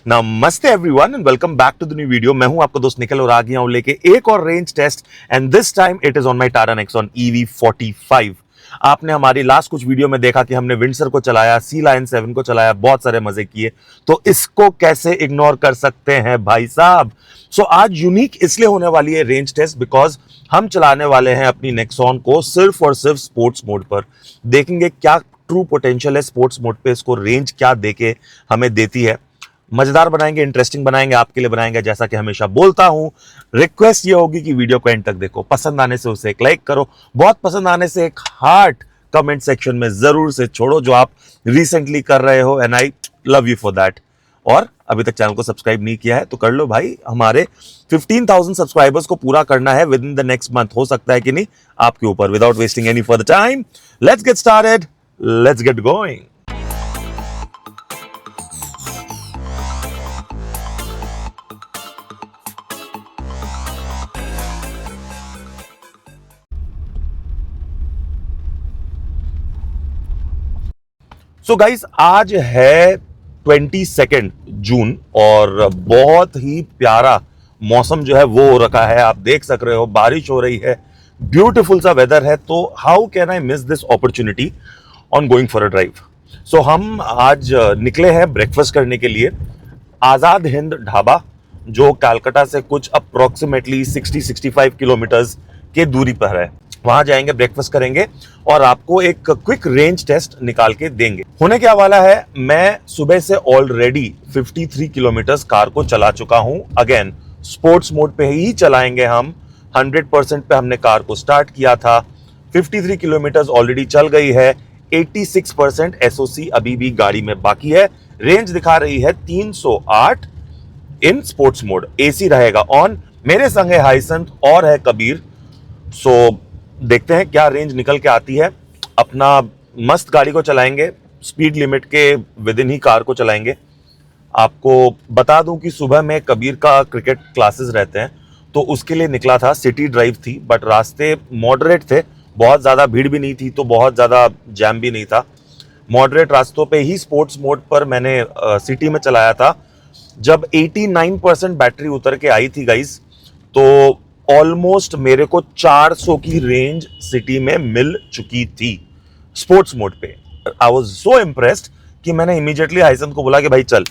नमस्ते everyone and welcome back to the new video. मैं हूं आपका दोस्त निखिल और आ गया हूं लेके एक और range test and this time it is on my Tata Nexon EV45। आपने हमारी लास्ट कुछ वीडियो में देखा कि हमने विंडसर को चलाया, सी लायन 7 को चलाया, बहुत सारे मजे किए, तो इसको कैसे इग्नोर कर सकते हैं भाई साहब। सो आज यूनिक इसलिए होने वाली है रेंज टेस्ट बिकॉज हम चलाने वाले हैं अपनी नेक्सॉन को सिर्फ और सिर्फ स्पोर्ट्स मोड पर। देखेंगे क्या ट्रू पोटेंशियल है स्पोर्ट्स मोड पे, इसको रेंज क्या देके हमें देती है। मजेदार बनाएंगे, इंटरेस्टिंग बनाएंगे, आपके लिए बनाएंगे। जैसा कि हमेशा बोलता हूं, रिक्वेस्ट ये होगी कि वीडियो को एंड तक देखो, पसंद आने से उसे एक लाइक करो, बहुत पसंद आने से एक हार्ट कमेंट सेक्शन में जरूर से छोड़ो जो आप रिसेंटली कर रहे हो and I love you for that. और अभी तक चैनल को सब्सक्राइब नहीं किया है तो कर लो भाई। हमारे 15,000 सब्सक्राइबर्स को पूरा करना है with in the next month. हो सकता है कि नहीं, आपके ऊपर। Without wasting any further time, let's get started, let's get going. So guys, आज है 22 जून और बहुत ही प्यारा मौसम जो है वो हो रखा है। आप देख सक रहे हो, बारिश हो रही है, ब्यूटीफुल सा वेदर है। तो how can I miss this opportunity on going for a drive. So हम आज निकले हैं ब्रेकफास्ट करने के लिए आजाद हिंद ढाबा, जो कलकत्ता से कुछ अप्रोक्सीमेटली 60-65 किलोमीटर्स के दूरी पर है। वहां जाएंगे, ब्रेकफास्ट करेंगे और आपको एक क्विक रेंज टेस्ट निकाल के देंगे। होने क्या वाला है, मैं सुबह से ऑलरेडी 53 किलोमीटर्स कार को चला चुका हूं। अगेन स्पोर्ट्स मोड पे ही चलाएंगे हम। 100% पे हमने कार को स्टार्ट किया था। 53 किलोमीटर्स ऑलरेडी चल गई है। 86% SOC अभी भी गाड़ी में बाकी है। रेंज दिखा रही है 308 इन स्पोर्ट्स मोड। AC रहेगा ऑन। मेरे संग है हाईसंत और है कबीर। सो देखते हैं क्या रेंज निकल के आती है। अपना मस्त गाड़ी को चलाएंगे, स्पीड लिमिट के विद इन ही कार को चलाएंगे। आपको बता दूं कि सुबह में कबीर का क्रिकेट क्लासेस रहते हैं तो उसके लिए निकला था। सिटी ड्राइव थी बट रास्ते मॉडरेट थे, बहुत ज़्यादा भीड़ भी नहीं थी तो बहुत ज़्यादा जैम भी नहीं था। मॉडरेट रास्तों पे ही स्पोर्ट्स मोड पर मैंने सिटी में चलाया था। जब 89% बैटरी उतर के आई थी गाइस, तो ऑलमोस्ट मेरे को 400 की रेंज सिटी में मिल चुकी थी स्पोर्ट्स मोड पे। आई वाज सो इम्प्रेस्ड कि मैंने इमीडिएटली हाइसन को बोला कि भाई चल,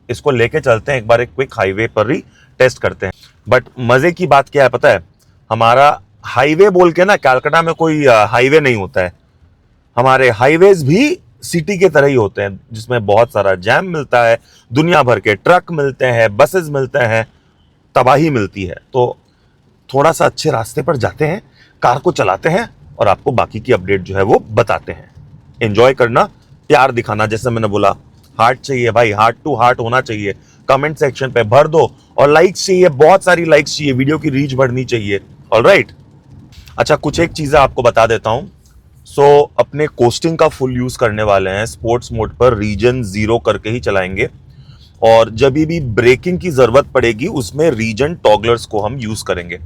इसको लेके चलते हैं, एक बार एक क्विक हाईवे पर ही टेस्ट करते हैं। बट मजे की बात क्या है पता है, हमारा हाईवे बोल के ना कलकत्ता में कोई हाईवे नहीं होता है। हमारे हाईवेज भी सिटी के तरह ही होते हैं जिसमें बहुत सारा जैम मिलता है, दुनिया भर के ट्रक मिलते हैं, बसेस मिलते हैं, तबाही मिलती है। तो थोड़ा सा अच्छे रास्ते पर जाते हैं, कार को चलाते हैं और आपको बाकी की अपडेट जो है वो बताते हैं। एंजॉय करना, प्यार दिखाना, जैसे मैंने बोला हार्ट चाहिए भाई, हार्ट टू हार्ट होना चाहिए। कमेंट सेक्शन पे भर दो और लाइक्स चाहिए, बहुत सारी लाइक्स चाहिए, वीडियो की रीच बढ़नी चाहिए। ऑलराइट। अच्छा, कुछ एक चीजें आपको बता देता हूं। सो अपने कोस्टिंग का फुल यूज करने वाले हैं। स्पोर्ट्स मोड पर रीजन 0 करके ही चलाएंगे और जब भी ब्रेकिंग की जरूरत पड़ेगी उसमें रीजन टॉगलर्स को हम यूज करेंगे।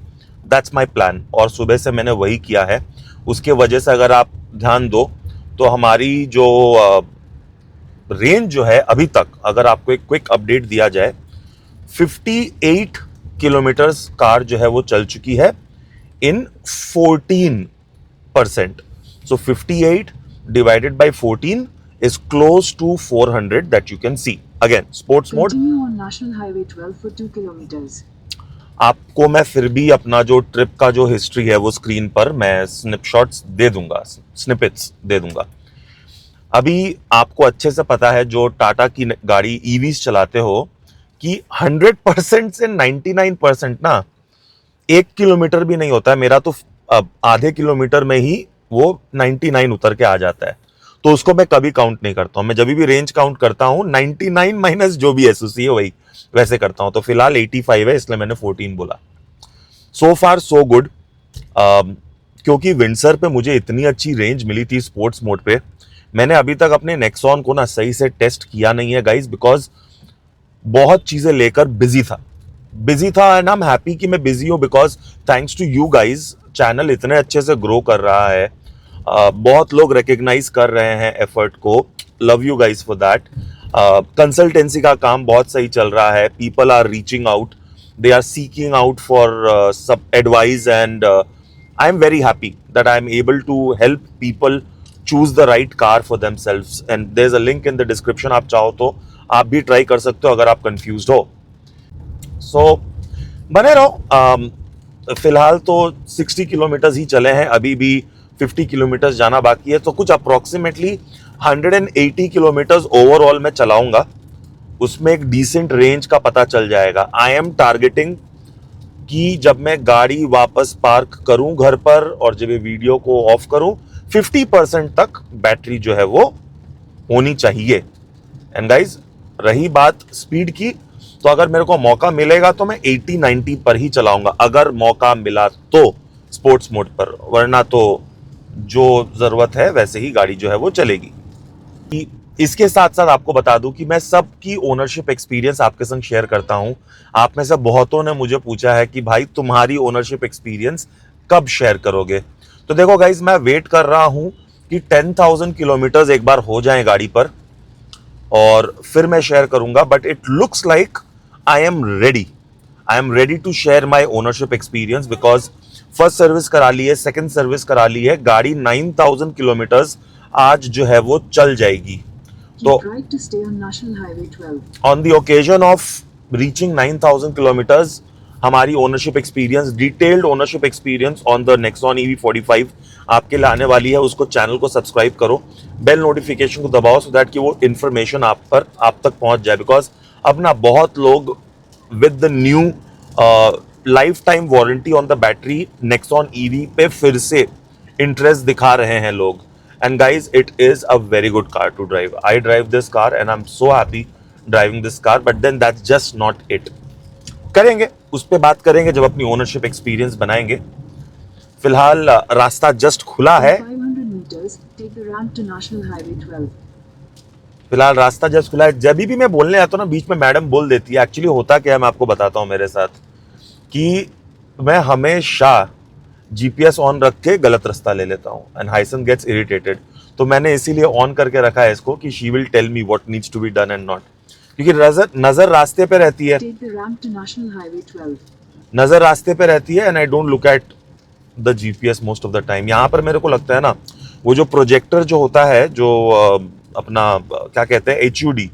दैट्स माई प्लान और सुबह से मैंने वही किया है। उसके वजह से अगर आप ध्यान दो तो हमारी जो रेंज जो है अभी तक, अगर आपको एक क्विक अपडेट दिया जाए, 58 किलोमीटर्स कार जो है वो चल चुकी है इन 14%। सो 58 divided by 14 is close to 400 that you can see. Again, sports mode. Continue on National Highway 12 for 2 kilometers. आपको मैं फिर भी अपना जो ट्रिप का जो हिस्ट्री है वो स्क्रीन पर मैं स्निपशॉट्स दे दूंगा, स्निपेट्स दे दूंगा। अभी आपको अच्छे से पता है जो टाटा की गाड़ी ईवीज चलाते हो कि 100% से 99% ना 1 किलोमीटर भी नहीं होता है। मेरा तो आधे किलोमीटर में ही वो 99 उतर के आ जाता है। तो उसको मैं कभी काउंट नहीं करता हूं। मैं जब भी रेंज काउंट करता हूं 99 माइनस जो भी SOC है वही वैसे करता हूं। तो फिलहाल 85 है, इसलिए मैंने 14 बोला। सो फार सो गुड। क्योंकि विंडसर पे मुझे इतनी अच्छी रेंज मिली थी स्पोर्ट्स मोड पे, मैंने अभी तक अपने नेक्सॉन को ना सही से टेस्ट किया नहीं है गाइज, बिकॉज बहुत चीजें लेकर बिजी था एंड आई एम हैप्पी कि मैं बिजी हूं because thanks to you guys channel इतने अच्छे से ग्रो कर रहा है। बहुत लोग रिकग्नाइज कर रहे हैं एफर्ट को। Love you guys for that. Consultancy का काम बहुत सही चल रहा है. People are reaching out, they are seeking out for सब advice, and I am very happy that I am able to help people choose the right car for themselves, and there's a link in the description. आप चाहो तो आप भी try कर सकते हो अगर आप कंफ्यूज्ड हो. सो बने रहो. फिलहाल तो 60 किलोमीटर्स ही चले हैं, अभी भी 50 किलोमीटर्स जाना बाकी है, तो कुछ अप्रोक्सीमेटली 180 किलोमीटर्स ओवरऑल मैं चलाऊंगा. उसमें एक डिसेंट रेंज का पता चल जाएगा. आई एम टारगेटिंग कि जब मैं गाड़ी वापस पार्क करूं घर पर और जब ये वीडियो को ऑफ करूं 50% तक बैटरी जो है वो होनी चाहिए. एंड गाइज, रही बात स्पीड की, तो अगर मेरे को मौका मिलेगा तो मैं 80-90 पर ही चलाऊंगा, अगर मौका मिला तो स्पोर्ट्स मोड पर, वरना तो जो जरूरत है वैसे ही गाड़ी जो है वो चलेगी. इसके साथ साथ आपको बता दूं कि मैं सबकी ओनरशिप एक्सपीरियंस आपके संग शेयर करता हूं. आप में से बहुतों ने मुझे पूछा है कि भाई तुम्हारी ओनरशिप एक्सपीरियंस कब शेयर करोगे. तो देखो गाइज, मैं वेट कर रहा हूं कि 10,000 किलोमीटर्स एक बार हो जाएं गाड़ी पर और फिर मैं शेयर करूंगा. But it looks like I am ready to share my ownership experience, because first service करा ली है, सेकेंड सर्विस करा ली है, गाड़ी 9,000 किलोमीटर्स आज जो है वो चल जाएगी. तो Right to stay on National Highway 12. On the occasion of reaching 9,000 kilometres, हमारी ownership experience, detailed ownership experience on the Nexon EV45 आपके लिए आने वाली है. उसको चैनल को सब्सक्राइब करो, बेल नोटिफिकेशन को दबाओ, सो दैट कि वो इन्फॉर्मेशन आप तक पहुंच जाए. बिकॉज अब ना बहुत लोग with the new life time warranty on the battery Nexon EV पे फिर से इंटरेस्ट दिखा रहे हैं लोग. And guys, it is a very good car to drive. I drive this car and I'm so happy driving this car. But then that's just not it. करेंगे, उस पे बात करेंगे जब अपनी ओनरशिप एक्सपीरियंस बनाएंगे. फिलहाल रास्ता जस्ट खुला है. 500 meters, take the ramp to National Highway 12. फिलहाल रास्ता जस्ट खुला है. जब भी मैं बोलने आता हूँ ना, बीच में मैडम बोल देती है. एक्चुअली होता क्या है मैं आपको बताता हूँ मेरे साथ, कि मैं हमेशा जीपीएस ऑन रख के गलत रास्ता ले लेता हूँ एंड हाइसन गेट्स इरिटेटेड. तो मैंने इसीलिए ऑन करके रखा है इसको कि she will tell me what needs to be done and not, क्योंकि नजर रास्ते पे रहती है. Take the ramp to National Highway 12. नजर रास्ते पे रहती है and I don't look at the GPS most of the time. यहाँ पर मेरे को लगता है ना, वो जो प्रोजेक्टर जो होता है, जो अपना क्या कहते हैं HUD,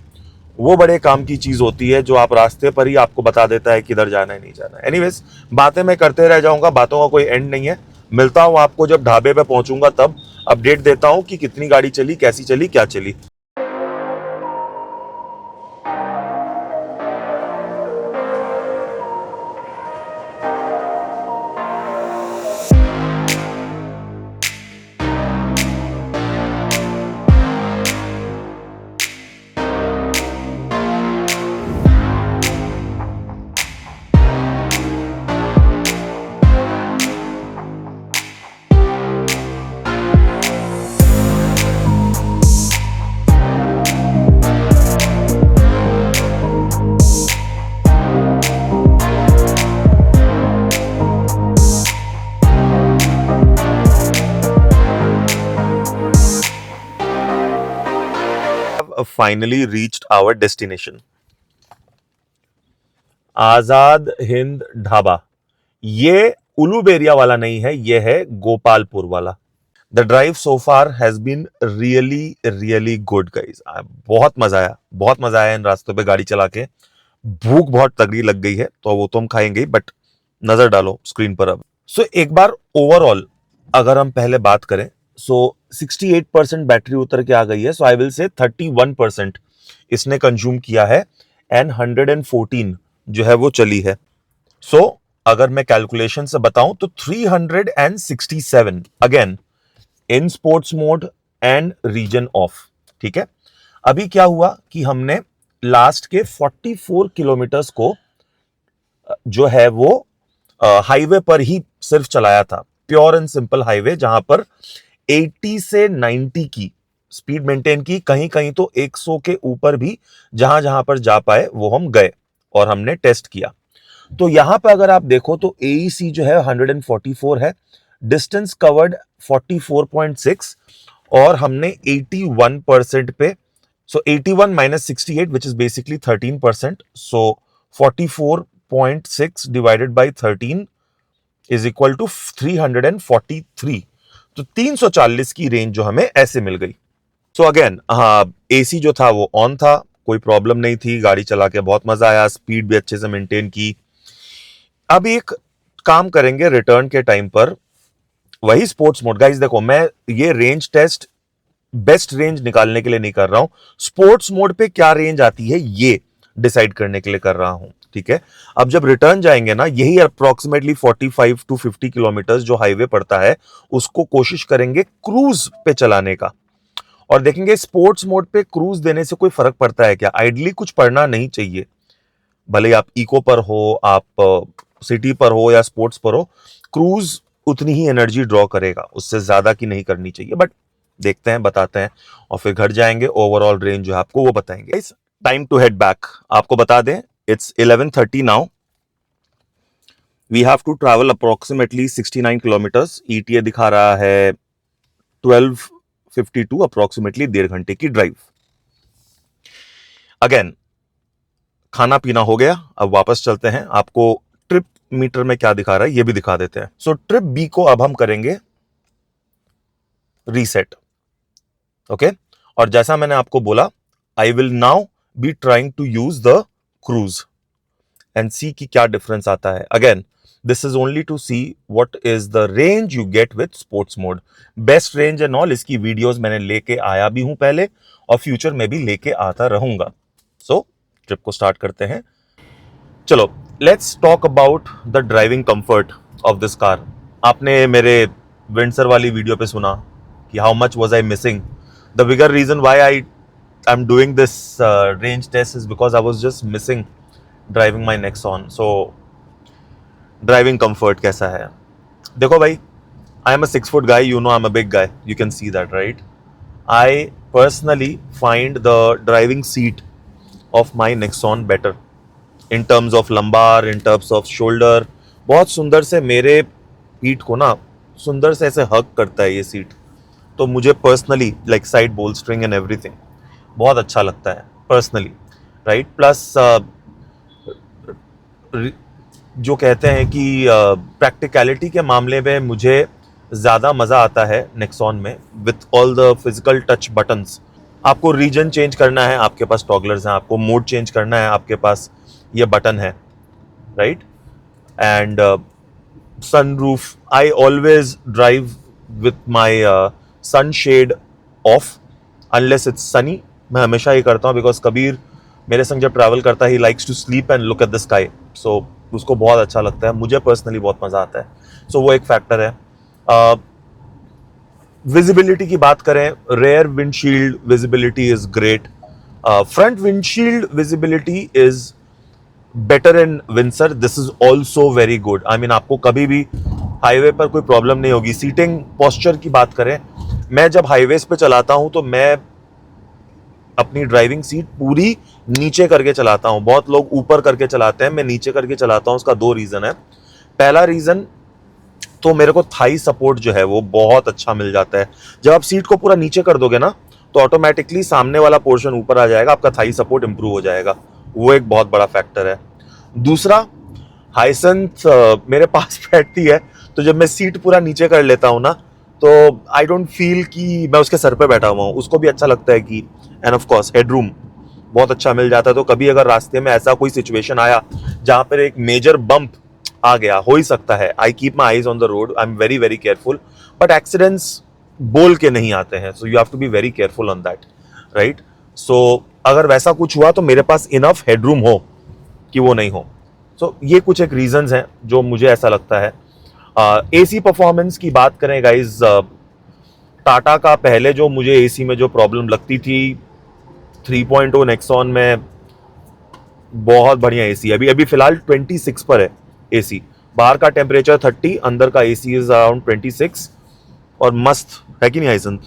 वो बड़े काम की चीज होती है, जो आप रास्ते पर ही आपको बता देता है किधर जाना है नहीं जाना है. एनीवेज, बातें मैं करते रह जाऊंगा, बातों का कोई एंड नहीं है. मिलता हूं आपको जब ढाबे पे पहुंचूंगा, तब अपडेट देता हूं कि कितनी गाड़ी चली, कैसी चली, क्या चली. Finally reached our destination. Azad Hind dhaba. ये उलूबेरिया वाला नहीं है, ये है गोपालपुर वाला. The drive so far has been really good guys. बहुत मजा आया इन रास्तों पे गाड़ी चला के. भूख बहुत तगड़ी लग गई है, तो वो तो हम खाएंगे, बट नजर डालो स्क्रीन पर अब. सो एक बार ओवरऑल अगर हम पहले बात करें, सो 68% बैटरी उतर के आ गई है. सो आई विल से 31% इसने कंज्यूम किया है एंड 114 जो है वो चली है. सो अगर मैं कैलकुलेशन से बताऊं तो 367 again in sports mode and regen off. ठीक है, अभी क्या हुआ कि हमने लास्ट के 44 किलोमीटर्स को जो है वो हाईवे पर ही सिर्फ चलाया था. प्योर एंड सिंपल हाईवे, जहां पर 80 से 90 की स्पीड मेंटेन की, कहीं कहीं तो 100 के ऊपर भी जहां जहां पर जा पाए वो हम गए और हमने टेस्ट किया. तो यहां पर अगर आप देखो तो AEC जो है 144 है, डिस्टेंस कवर्ड 44.6 और हमने 81% पे So 81 minus 68, which is basically 13%. So 44.6 divided by 13 is equal to 343. तो 340 की रेंज जो हमें ऐसे मिल गई. सो अगेन एसी जो था वो ऑन था, कोई प्रॉब्लम नहीं थी, गाड़ी चला के बहुत मजा आया, स्पीड भी अच्छे से मेंटेन की. अब एक काम करेंगे रिटर्न के टाइम पर, वही स्पोर्ट्स मोड. गाइस देखो, मैं ये रेंज टेस्ट बेस्ट रेंज निकालने के लिए नहीं कर रहा हूं, स्पोर्ट्स मोड पे क्या रेंज आती है ये डिसाइड करने के लिए कर रहा हूं. ठीक है, अब जब रिटर्न जाएंगे ना, यही अप्रोक्सीमेटली 45 टू 50 किलोमीटर जो हाईवे पड़ता है, उसको कोशिश करेंगे क्रूज पे चलाने का, और देखेंगे स्पोर्ट्स मोड पे क्रूज देने से कोई फर्क पड़ता है क्या. आइडली कुछ पड़ना नहीं चाहिए, भले आप इको पर हो, आप सिटी पर हो या स्पोर्ट्स पर हो, क्रूज उतनी ही एनर्जी ड्रॉ करेगा, उससे ज्यादा की नहीं करनी चाहिए. बट देखते हैं, बताते हैं, और फिर घर जाएंगे ओवरऑल रेंज जो है आपको वो बताएंगे. Time to head back. आपको बता दें, it's 11:30 now. We have to travel approximately 69 kilometres. ETA दिखा रहा है 12:52, अप्रोक्सीमेटली 1.5 घंटे की ड्राइव. अगेन खाना पीना हो गया, अब वापस चलते हैं. आपको ट्रिप मीटर में क्या दिखा रहा है ये भी दिखा देते हैं. सो ट्रिप बी को अब हम करेंगे रीसेट. ओके, और जैसा मैंने आपको बोला, I will now be trying to use the cruise and see कि क्या डिफरेंस आता है. Again this is only to see what is the range you get with sports mode. Best range and all, इसकी videos मैंने लेके आया भी हूं पहले, और फ्यूचर में भी लेके आता रहूंगा. सो ट्रिप को स्टार्ट करते हैं. चलो, let's talk about the driving comfort of this car. आपने मेरे विंडसर वाली वीडियो पे सुना कि how much was I missing. The bigger reason why I am doing this range test is because I was just missing driving my Nexon. So driving comfort कैसा है? देखो भाई, I am a 6 foot guy, you know I am a big guy, you can see that right. I personally find the driving seat of my Nexon better in terms of lumbar, in terms of shoulder. बहुत सुंदर से मेरे पीठ को ना सुंदर से ऐसे हग करता है ये सीट, तो मुझे personally like side bolstering and everything बहुत अच्छा लगता है पर्सनली, राइट. प्लस जो कहते हैं कि प्रैक्टिकलिटी के मामले में मुझे ज़्यादा मज़ा आता है नेक्सॉन में, with all the physical touch buttons. आपको रीजन चेंज करना है, आपके पास टॉगलर्स हैं. आपको मोड चेंज करना है, आपके पास ये बटन है, right. And sunroof, I always drive with my sunshade of unless it's Sunny. मैं हमेशा ये करता हूँ बिकॉज कबीर मेरे संग जब ट्रैवल करता है, he likes to sleep and look at the sky. So उसको बहुत अच्छा लगता है, मुझे पर्सनली बहुत मज़ा आता है. सो वो एक फैक्टर है. विजिबिलिटी की बात करें, rear windshield visibility is great. Front windshield visibility is better in Windsor. This is also very good. I mean आपको कभी भी हाईवे पर कोई प्रॉब्लम नहीं होगी. सीटिंग पोस्चर की बात करें, मैं जब हाईवेज पे चलाता हूं तो मैं अपनी ड्राइविंग सीट पूरी नीचे करके चलाता हूं. बहुत लोग ऊपर करके चलाते हैं, मैं नीचे करके चलाता हूं. उसका 2 रीजन है. पहला रीजन तो मेरे को थाई सपोर्ट जो है वो बहुत अच्छा मिल जाता है. जब आप सीट को पूरा नीचे कर दोगे ना, तो ऑटोमेटिकली सामने वाला पोर्शन ऊपर आ जाएगा, आपका थाई सपोर्ट इंप्रूव हो जाएगा. वो एक बहुत बड़ा फैक्टर है. दूसरा, हाइसेंस मेरे पास बैठती है, तो जब मैं सीट पूरा नीचे कर लेता हूँ ना, तो आई डोंट फील कि मैं उसके सर पे बैठा हुआ हूँ. उसको भी अच्छा लगता है कि, एंड ऑफ कोर्स हेडरूम बहुत अच्छा मिल जाता है. तो कभी अगर रास्ते में ऐसा कोई सिचुएशन आया जहाँ पर एक मेजर बम्प आ गया, हो ही सकता है, I keep my eyes on the road, I am very very careful. But accidents बोल के नहीं आते हैं, so you have to be very careful on that, right. So अगर वैसा कुछ हुआ तो मेरे पास इनफ हेडरूम हो कि वो नहीं हो. सो ये कुछ एक रीजंस हैं जो मुझे ऐसा लगता है. एसी परफॉर्मेंस की बात करें गाइज, टाटा का पहले जो मुझे एसी में जो प्रॉब्लम लगती थी 3.0 नेक्सॉन में, बहुत बढ़िया एसी. अभी फिलहाल 26 पर है एसी. बाहर का टेम्परेचर 30, अंदर का एसी इज अराउंड 26, और मस्त है कि नहीं हाइसेंथ?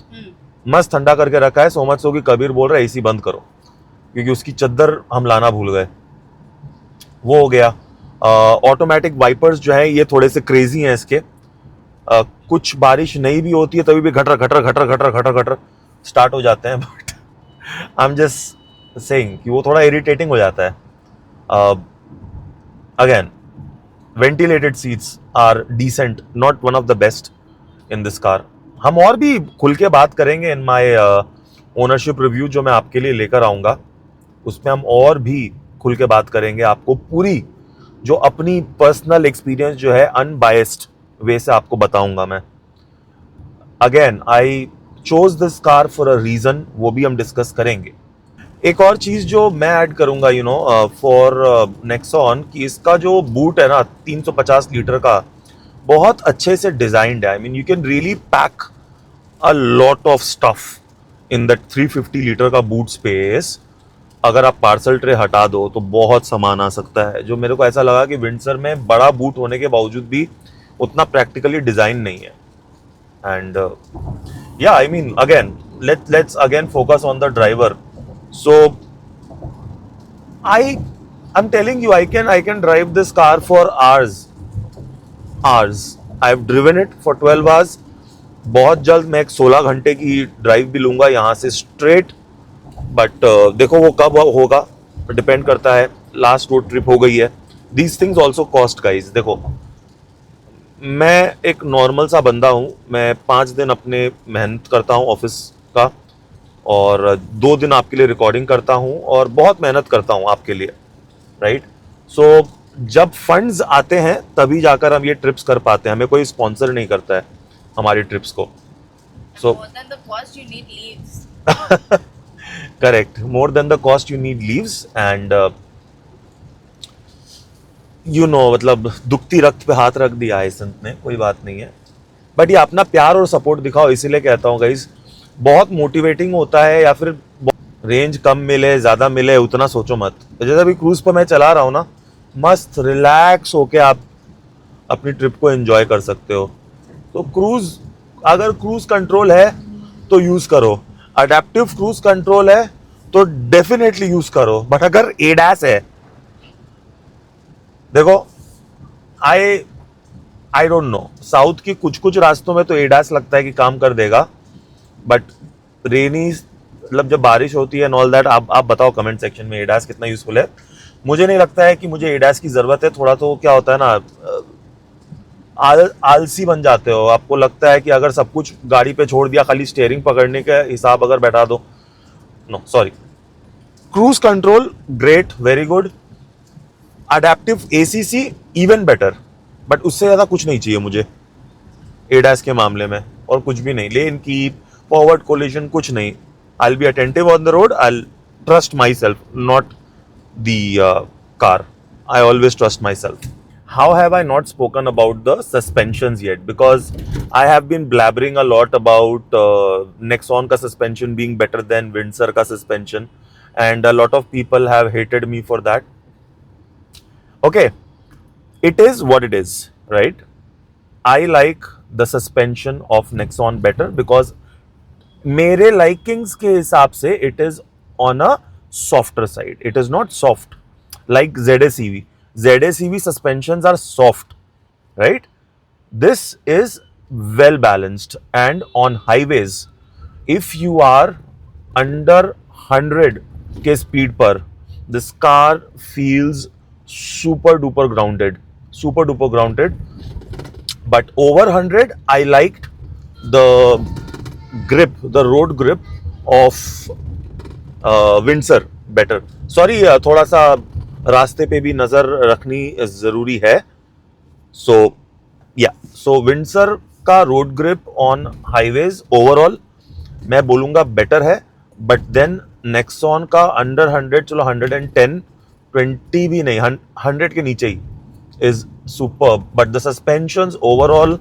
मस्त ठंडा करके रखा है. सो मच सो कि कबीर बोल रहा है एसी बंद करो, क्योंकि उसकी चद्दर हम लाना भूल गए. वो हो गया. ऑटोमेटिक वाइपर्स जो है ये थोड़े से क्रेजी हैं इसके. कुछ बारिश नहीं भी होती है तभी भी घटर घटर घटर घटर घटर घटर स्टार्ट हो जाते हैं. But I am just saying कि वो थोड़ा इरिटेटिंग हो जाता है. Again, ventilated seats are decent, not one of the best in this car. हम और भी खुल के बात करेंगे इन माय ओनरशिप रिव्यू जो मैं आपके लिए लेकर आऊँगा. उसमें हम और भी खुल के बात करेंगे, आपको पूरी जो अपनी पर्सनल एक्सपीरियंस जो है अनबायस्ड वे से आपको बताऊंगा मैं. Again, I chose this car for a reason, वो भी हम डिस्कस करेंगे. एक और चीज जो मैं ऐड करूंगा फॉर नेक्सॉन, कि इसका जो बूट है ना 350 लीटर का, बहुत अच्छे से डिजाइंड है. I mean you can really pack a lot of stuff in that 350 litre का बूट स्पेस. अगर आप पार्सल ट्रे हटा दो तो बहुत सामान आ सकता है, जो मेरे को ऐसा लगा कि विंडसर में बड़ा बूट होने के बावजूद भी उतना प्रैक्टिकली डिजाइन नहीं है. एंड या I mean again, let's again focus on the driver. So I'm telling you, I can drive this car for hours. I've driven it for 12 hours. बहुत जल्द मैं एक 16 घंटे की ड्राइव भी लूंगा यहाँ से स्ट्रेट. बट देखो वो कब होगा, डिपेंड करता है. लास्ट रोड ट्रिप हो गई है. These things also cost guys. देखो, मैं एक नॉर्मल सा बंदा हूँ. मैं 5 दिन अपने मेहनत करता हूँ ऑफिस का, और 2 दिन आपके लिए रिकॉर्डिंग करता हूँ, और बहुत मेहनत करता हूँ आपके लिए, राइट. सो जब फंड्स आते हैं तभी जाकर हम ये ट्रिप्स कर पाते हैं. हमें कोई स्पॉन्सर नहीं करता है हमारी ट्रिप्स को. सो More than the cost, you need leaves. Correct, more than the cost you need leaves. And मतलब दुखती रक्त पे हाथ रख दिया है संत ने, कोई बात नहीं है. बट ये अपना प्यार और सपोर्ट दिखाओ, इसीलिए कहता हूँ गाइज, बहुत मोटिवेटिंग होता है. या फिर रेंज कम मिले ज़्यादा मिले उतना सोचो मत. जैसे अभी क्रूज पर मैं चला रहा हूँ ना, मस्त रिलैक्स होके आप अपनी ट्रिप को एंजॉय कर सकते हो. तो अगर क्रूज कंट्रोल है तो यूज़ करो. अडेप्टिव क्रूज कंट्रोल है तो डेफिनेटली यूज़ करो. बट अगर एडैस है, देखो, आई डोंट नो, साउथ की कुछ रास्तों में तो एडैस लगता है कि काम कर देगा. बट रेनी, मतलब जब बारिश होती है एंड ऑल दैट, आप बताओ कमेंट सेक्शन में एडैस कितना यूजफुल है. मुझे नहीं लगता है कि मुझे एडैस की ज़रूरत है. थोड़ा तो क्या होता है ना, आलसी बन जाते हो. आपको लगता है कि अगर सब कुछ गाड़ी पे छोड़ दिया, खाली स्टीयरिंग पकड़ने का हिसाब अगर बैठा दो. No sorry, cruise control great, very good. Adaptive ACC even better. But उससे ज़्यादा कुछ नहीं चाहिए मुझे एडैस के मामले में, और कुछ भी नहीं. लेन की फॉरवर्ड कोलिजन कुछ नहीं. I'll be attentive on the road. I'll trust myself, not the car. I always trust myself. How have I not spoken about the suspensions yet? Because I have been blabbering a lot about Nexon ka suspension being better than Windsor ka suspension, and a lot of people have hated me for that. Okay, it is what it is, right? I like the suspension of Nexon better because मेरे likings के हिसाब से it is on a softer side. It is not soft like ZACV. ZACV suspensions are soft, right. This is well balanced, and on highways if you are under 100 के speed पर, this car feels super duper grounded. But over 100 I liked the road grip of Windsor better. Sorry, थोड़ा सा रास्ते पे भी नज़र रखनी ज़रूरी है. So Windsor का road grip on highways overall मैं बोलूँगा बेटर है. बट देन नेक्सॉन का अंडर 100, चलो 110, 20 भी नहीं, 100 के नीचे he is superb. But the suspensions overall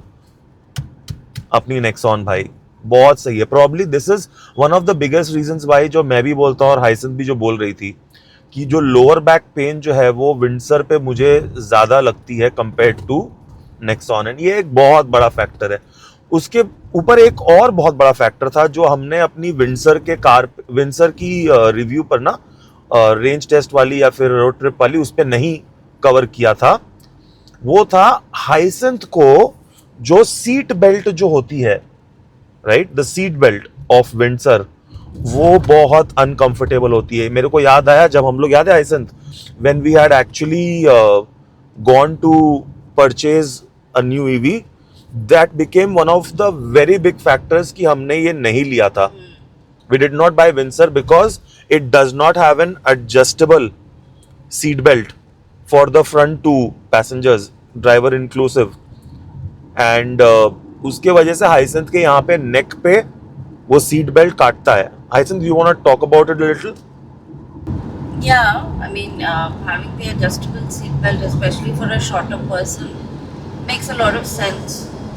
अपनी नेक्सॉन भाई बहुत सही है. Probably this is one of the biggest reasons Y, जो मैं भी बोलता हूँ और हाइसेंस भी जो बोल रही थी, कि जो लोअर बैक पेन जो है वो विंडसर पे मुझे ज़्यादा लगती है कंपेयर टू नेक्सॉन. एंड ये एक बहुत बड़ा फैक्टर है. उसके ऊपर एक और बहुत बड़ा फैक्टर था जो हमने अपनी विंडसर की रिव्यू पर ना, रेंज टेस्ट वाली या फिर रोड ट्रिप वाली, उस पर नहीं कवर किया था. वो था हाइसेंस को जो सीट बेल्ट जो होती है, right, the seat belt of Windsor, वो बहुत अनकंफर्टेबल होती है। मेरे को याद आया जब हम लोग, याद है आइसंत, when we had actually gone to purchase a new EV, that became one of the very big factors कि हमने ये नहीं लिया था। We did not buy Windsor because it does not have an adjustable seat belt for the front two passengers, driver inclusive, and उसके वजह से hyacinth के यहाँ पे नेक पे वो सीट बेल्ट काटता है। Hyacinth, you want to talk about it a little? Yeah, I mean, having the adjustable seat belt, especially for a shorter person, makes a lot of sense.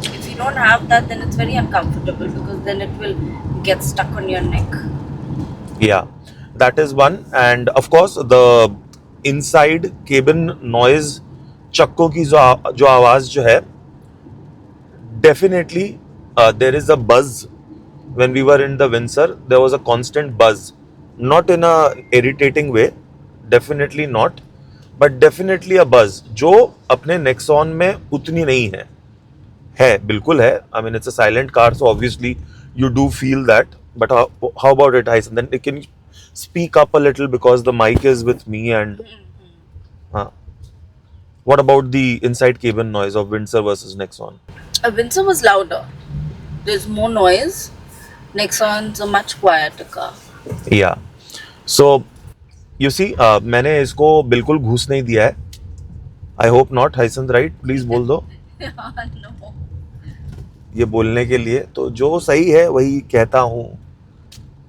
If you don't have that, then it's very uncomfortable because then it will get stuck on your neck. Yeah, that is one, and of course the inside cabin noise, चक्कों की जो आवाज जो है, definitely there is a buzz. When we were in the Windsor, there was a constant buzz, not in a irritating way, definitely not, but definitely a buzz जो अपने Nexon में उतनी नहीं है बिल्कुल है। I mean, it's a silent car, so obviously you do feel that, but how about it, Hyson? Then can you speak up a little because the mic is with me, and what about the inside cabin noise of Windsor versus Nexon? A Windsor was louder. There's more noise. Nexon's a much quieter car. Yeah. So you see, मैंने इसको बिल्कुल घूस नहीं दिया है। I hope not, Hyson, right? Please बोल दो। No. ये बोलने के लिए तो जो सही है वही कहता हूँ,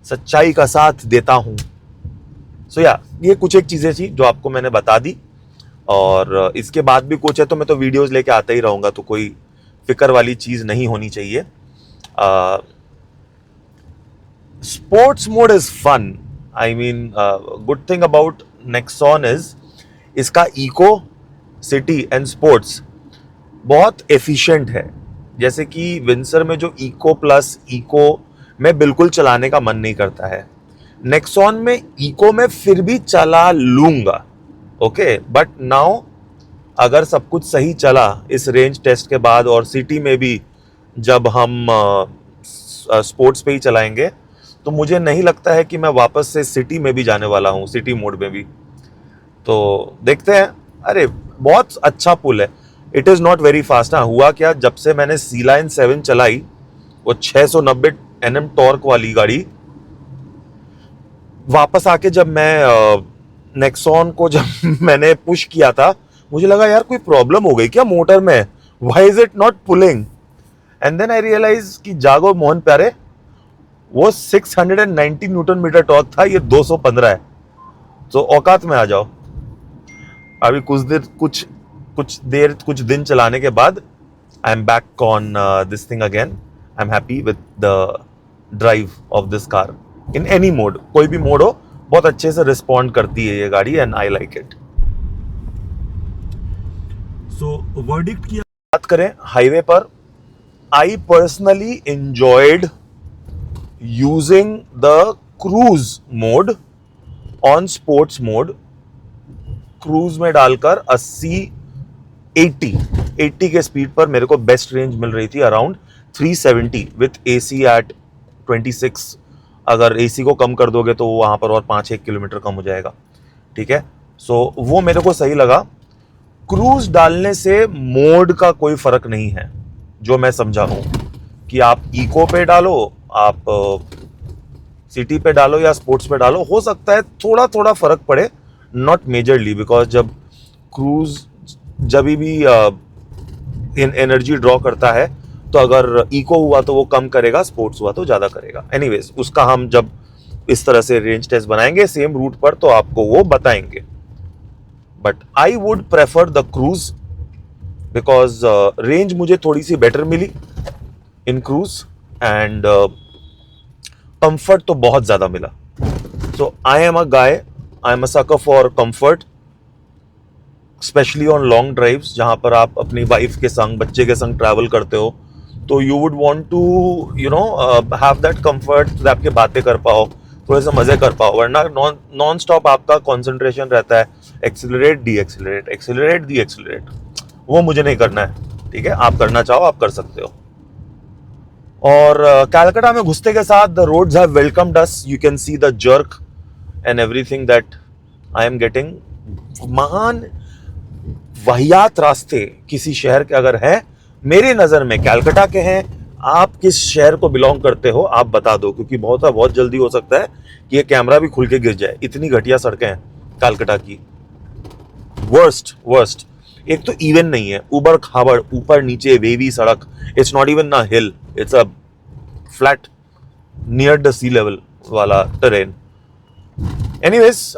सच्चाई का साथ देता हूँ। So yeah, ये कुछ एक चीज़ें थी जो आपको मैंने बता दी, और इसके बाद भी कुछ है तो मैं तो वीडियोस लेके आता ही रहूँगा, तो कोई फिक्र वाली चीज़ नहीं होनी चाहिए। Sports mode is fun. I mean, good thing about Nexon is इसका इको, सिटी एंड स्पोर्ट्स बहुत एफिशिएंट है। जैसे कि विंसर में जो इको प्लस इको में बिल्कुल चलाने का मन नहीं करता है, नेक्सॉन में इको में फिर भी चला लूंगा, ओके, बट नाउ अगर सब कुछ सही चला इस रेंज टेस्ट के बाद, और सिटी में भी जब हम स्पोर्ट्स पे ही चलाएंगे, तो मुझे नहीं लगता है कि मैं वापस से सिटी में भी जाने वाला हूँ, सिटी मोड में भी। तो देखते हैं। अरे बहुत अच्छा पुल है, it is not very fast. हाँ, हुआ क्या, जब से मैंने सी लाइन 7 चलाई, वो 690 Nm टॉर्क वाली गाड़ी, वापस आके जब मैं नेक्सॉन को जब मैंने पुश किया था, मुझे लगा यार कोई प्रॉब्लम हो गई क्या मोटर में, why is it not pulling, and then I realize कि जागो मोहन प्यारे, वो 690 न्यूटन मीटर टॉर्क था, ये 215 है, तो औकात में आ जाओ। अभी कुछ दिन चलाने के बाद I am back on this thing again. I am happy with the drive of this car in any mode, कोई भी मोड हो, बहुत अच्छे से रिस्पॉन्ड करती है ये गाड़ी, and I like it. So verdict की बात करें हाईवे पर, I personally enjoyed using the cruise mode on sports mode। Cruise में डालकर 80 के स्पीड पर मेरे को बेस्ट रेंज मिल रही थी, अराउंड 370 विथ AC एट 26। अगर AC को कम कर दोगे तो वहां पर और 5-1 किलोमीटर कम हो जाएगा, ठीक है। सो वो मेरे को सही लगा। क्रूज डालने से मोड का कोई फर्क नहीं है, जो मैं समझा हूं कि आप इको पे डालो, आप सिटी पे डालो या स्पोर्ट्स पे डालो, हो सकता है थोड़ा थोड़ा फर्क पड़े, नॉट मेजरली, बिकॉज जब क्रूज जब भी एनर्जी ड्रॉ करता है, तो अगर इको हुआ तो वो कम करेगा, स्पोर्ट्स हुआ तो ज़्यादा करेगा। एनीवेज, उसका हम जब इस तरह से रेंज टेस्ट बनाएंगे सेम रूट पर तो आपको वो बताएंगे, but I would prefer the cruise because range मुझे थोड़ी सी बेटर मिली इन क्रूज, एंड कंफर्ट तो बहुत ज़्यादा मिला। So I am a sucker for comfort, specially on long drives, जहाँ पर आप अपनी वाइफ के संग, बच्चे के संग ट्रैवल करते हो, तो you would want to have that comfort, तो आपके बातें कर पाओ, थोड़े से मज़े कर पाओ, वरना नॉन स्टॉप आपका कॉन्सेंट्रेशन रहता है एक्सिलरेट डी एक्सिलरेट, एक्सिलरेट दी एक्सिलरेट। वो मुझे नहीं करना है, ठीक है। आप करना चाहो आप कर सकते हो। और कैलकाटा में घुसते के साथ the roads have welcomed us. You can see the jerk and everything that I am getting. महान वाहियात रास्ते किसी शहर के अगर हैं, मेरी नज़र में कैलकाटा के हैं. आप किस शहर को बिलोंग करते हो आप बता दो, क्योंकि बहुत जल्दी हो सकता है कि ये कैमरा भी खुल के गिर जाए. इतनी घटिया सड़कें हैं कैलकाटा की. वर्स्ट. एक तो इवन नहीं है, उबड़ खाबड़, ऊपर नीचे वेवी सड़क. It's not even a hill, it's a flat near the sea level वाला टेरेन. एनीवेज,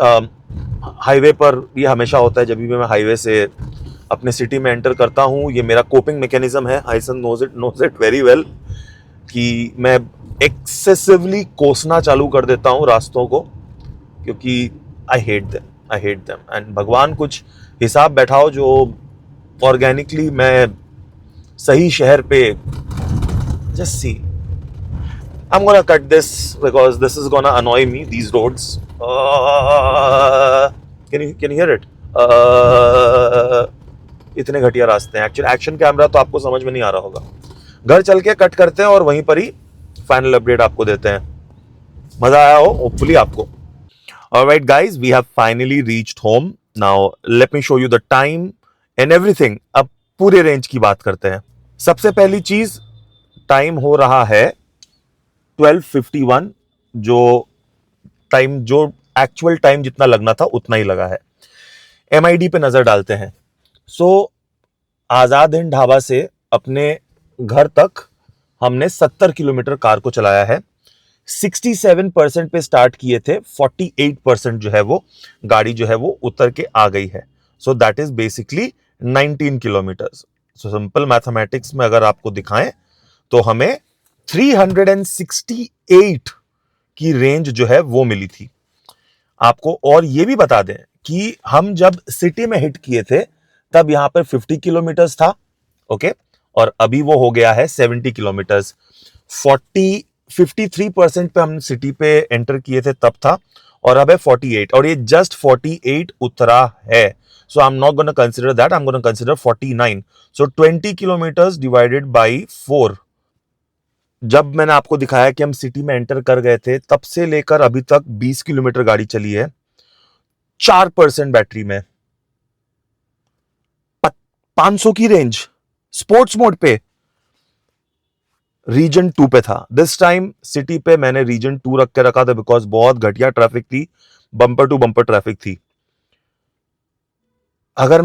हाईवे पर ये हमेशा होता है. जब भी मैं हाईवे से अपने सिटी में एंटर करता हूँ, ये मेरा कोपिंग मैकेनिज्म है. हाइसन नोज इट वेरी वेल कि मैं एक्सेसिवली कोसना चालू कर देता हूँ रास्तों को, क्योंकि आई हेट देम. एंड भगवान कुछ हिसाब बैठाओ जो ऑर्गेनिकली मैं सही शहर पे. Just see, I'm gonna cut this because this is gonna annoy me, these roads. Can you hear it? इतने घटिया रास्ते हैं. एक्चुअली एक्शन कैमरा तो आपको समझ में नहीं आ रहा होगा. घर चल के कट करते हैं और वहीं पर ही फाइनल अपडेट आपको देते हैं. मजा आया हो होपफुली आपको. Alright guys, we have finally reached home. Now let me show you the time and everything. अब पूरे रेंज की बात करते हैं. सबसे पहली चीज, टाइम हो रहा है 12:51. जो एक्चुअल टाइम जितना लगना था उतना ही लगा है. MID पे नजर डालते हैं. आजाद हिंद ढाबा से अपने घर तक हमने 70 किलोमीटर कार को चलाया है. 67% पे स्टार्ट किए थे, 48% जो है वो गाड़ी जो है वो उतर के आ गई है. So that is basically 19 kilometres. So simple mathematics में अगर आपको दिखाएं तो हमें 368 की रेंज जो है वो मिली थी आपको. और ये भी बता दें कि हम जब सिटी में हिट किए थे तब यहां पर 50 किलोमीटर्स था. ओके, और अभी वो हो गया है 70 किलोमीटर्स. 53% पे हम सिटी पे एंटर किए थे तब था, और अब है 48, और ये जस्ट 48 उतरा है. So I am not gonna consider that, I am gonna consider 49. So 20 kilometres divided by 4. जब मैंने आपको दिखाया कि हम सिटी में एंटर कर गए थे तब से लेकर अभी तक 20 किलोमीटर गाड़ी चली है 4% बैटरी में. 500 की रेंज स्पोर्ट्स मोड पे. रीजन 2 पे था. दिस टाइम सिटी पे मैंने रीजन 2 रख के रखा था बिकॉज बहुत घटिया ट्रैफिक थी, बम्पर टू बम्पर ट्रैफिक थी. अगर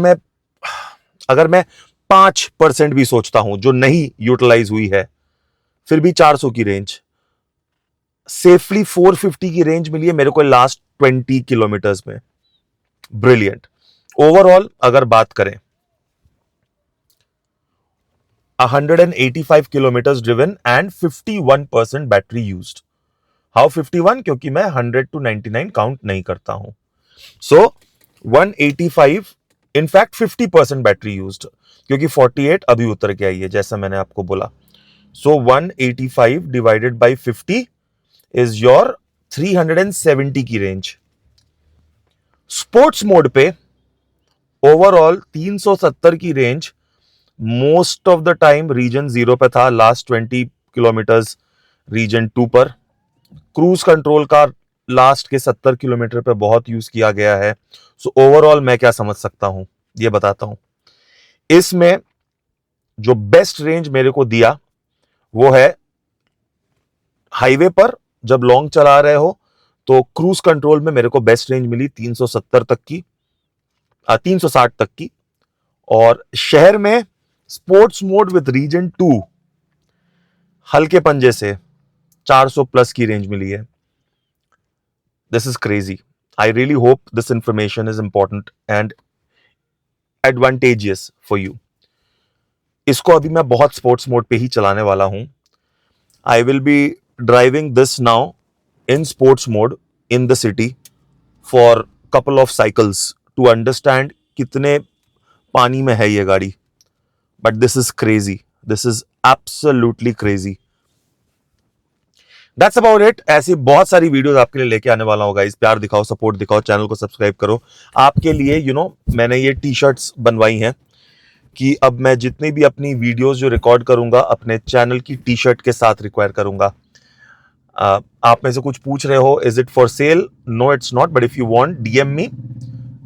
मैं 5% भी सोचता हूं जो नहीं यूटिलाइज हुई है, फिर भी 400 की रेंज, सेफली 450 की रेंज मिली है मेरे को लास्ट 20 किलोमीटर्स में. ब्रिलियंट. ओवरऑल अगर बात करें, 185 kilometers driven and 51% battery used. How 51? क्योंकि मैं 100 to 99 काउंट नहीं करता हूं. सो 185, इनफैक्ट 50% बैटरी यूज्ड, क्योंकि 48 अभी उतर के आई है जैसा मैंने आपको बोला. So 185 divided by 50 is your 370 की रेंज. स्पोर्ट्स मोड पे ओवरऑल 370 की range. Most of the time reason 0 पे था, लास्ट 20 किलोमीटर्स रीजन 2 पर. क्रूज कंट्रोल का लास्ट के 70 किलोमीटर पे बहुत यूज किया गया है. सो ओवरऑल मैं क्या समझ सकता हूं ये बताता हूं. इसमें जो बेस्ट रेंज मेरे को दिया वो है हाईवे पर जब लॉन्ग चला रहे हो तो क्रूज कंट्रोल में मेरे को बेस्ट रेंज मिली 370 तक की, 360 तक की. और शहर में स्पोर्ट्स मोड विद रीजन 2 हल्के पंजे से 400 प्लस की रेंज मिली है. This is crazy. I really hope this information is important and advantageous for you. इसको अभी मैं बहुत स्पोर्ट्स मोड पे ही चलाने वाला हूं. I will be driving this now in sports mode in the city for couple of cycles to understand कितने पानी में है ये गाड़ी. But this is crazy. This is absolutely crazy. That's about it. ऐसी बहुत सारी वीडियोस आपके लिए लेके आने वाला हूँ गाइस. प्यार दिखाओ, सपोर्ट दिखाओ, चैनल को सब्सक्राइब करो. आपके लिए मैंने ये टी शर्ट्स बनवाई हैं. कि अब मैं जितनी भी अपनी वीडियोस जो रिकॉर्ड करूंगा अपने चैनल की टी शर्ट के साथ रिक्वायर करूंगा। आप में से कुछ पूछ रहे हो is it for sale? No it's not, but if you want DM me,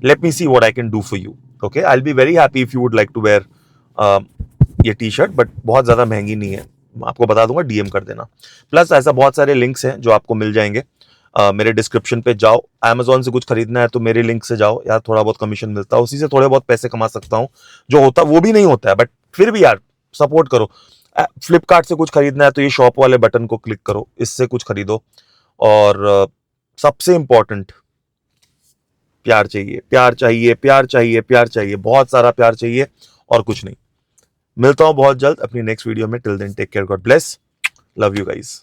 let me see what I can do for you. Okay, I will be very happy if you would like to wear ये T shirt, but बहुत ज़्यादा महंगी नहीं है, आपको बता दूंगा, DM कर देना। प्लस ऐसा बहुत सारे लिंक्स हैं जो आपको मिल जाएंगे। मेरे डिस्क्रिप्शन पे जाओ, अमेजोन से कुछ खरीदना है तो मेरे लिंक से जाओ यार, थोड़ा बहुत कमीशन मिलता है, उसी से थोड़े बहुत पैसे कमा सकता हूँ। जो होता वो भी नहीं होता है, बट फिर भी यार सपोर्ट करो। फ्लिपकार्ट से कुछ खरीदना है तो ये शॉप वाले बटन को क्लिक करो, इससे कुछ खरीदो। और सबसे इंपॉर्टेंट, प्यार चाहिए, प्यार चाहिए, प्यार चाहिए, प्यार चाहिए, बहुत सारा प्यार चाहिए और कुछ नहीं। मिलता हूं बहुत जल्द अपनी नेक्स्ट वीडियो में। Till then take care, God bless, love you guys.